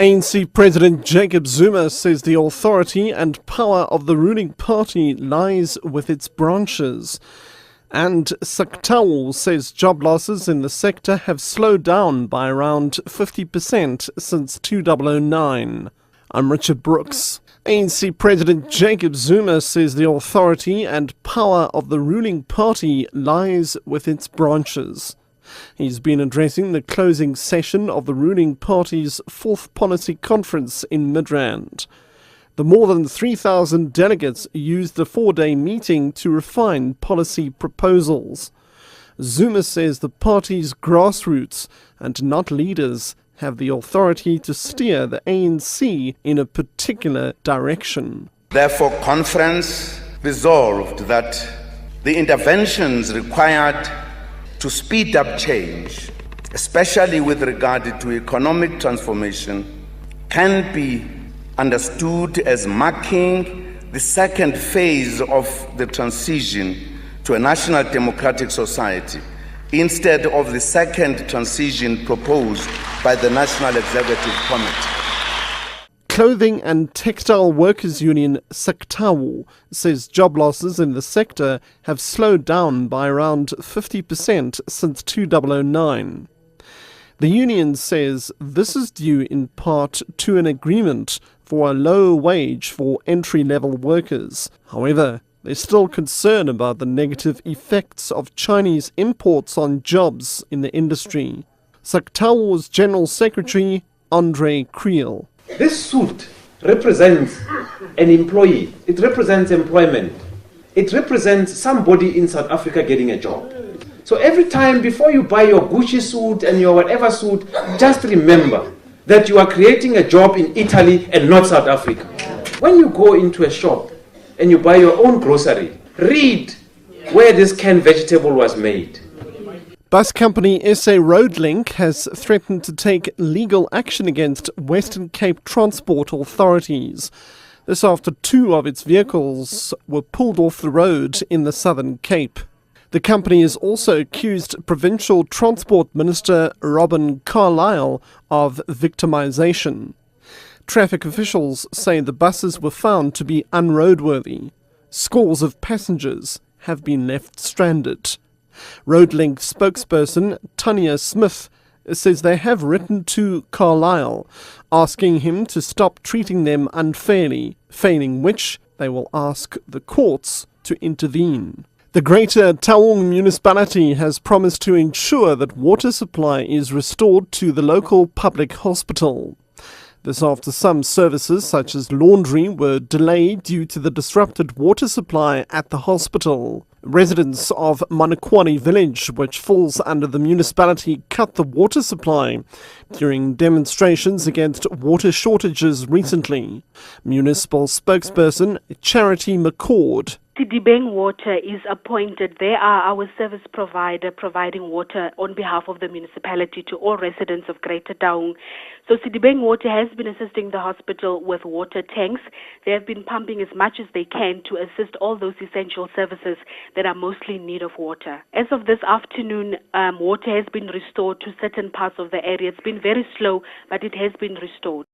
ANC President Jacob Zuma says the authority and power of the ruling party lies with its branches. And Textile says job losses in the sector have slowed down by around 50% since 2009. I'm Richard Brooks. ANC President Jacob Zuma says the authority and power of the ruling party lies with its branches. He's been addressing the closing session of the ruling party's fourth policy conference in Midrand. The more than 3,000 delegates used the four-day meeting to refine policy proposals. Zuma says the party's grassroots and not leaders have the authority to steer the ANC in a particular direction. Therefore, conference resolved that the interventions required to speed up change, especially with regard to economic transformation, can be understood as marking the second phase of the transition to a national democratic society, instead of the second transition proposed by the National Executive Committee. Clothing and Textile Workers Union Textile says job losses in the sector have slowed down by around 50% since 2009. The union says this is due in part to an agreement for a low wage for entry-level workers. However, there's still concern about the negative effects of Chinese imports on jobs in the industry. Textile's General Secretary Andre Creel. This suit represents an employee. It represents employment. It represents somebody in South Africa getting a job. So every time before you buy your Gucci suit and your whatever suit, just remember that you are creating a job in Italy and not South Africa. When you go into a shop and you buy your own grocery, read where this canned vegetable was made. Bus company SA Roadlink has threatened to take legal action against Western Cape transport authorities. This after two of its vehicles were pulled off the road in the Southern Cape. The company has also accused Provincial Transport Minister Robin Carlyle of victimization. Traffic officials say the buses were found to be unroadworthy. Scores of passengers have been left stranded. Roadlink spokesperson Tanya Smith says they have written to Carlyle asking him to stop treating them unfairly, failing which they will ask the courts to intervene. The Greater Taung municipality has promised to ensure that water supply is restored to the local public hospital. This after some services such as laundry were delayed due to the disrupted water supply at the hospital. Residents of Manakwani village, which falls under the municipality, cut the water supply during demonstrations against water shortages recently. Municipal spokesperson Charity McCord. Sidibeng Water is appointed. They are our service provider providing water on behalf of the municipality to all residents of Greater Taung. So Sidibeng Water has been assisting the hospital with water tanks. They have been pumping as much as they can to assist all those essential services that are mostly in need of water. As of this afternoon, water has been restored to certain parts of the area. It's been very slow, but it has been restored.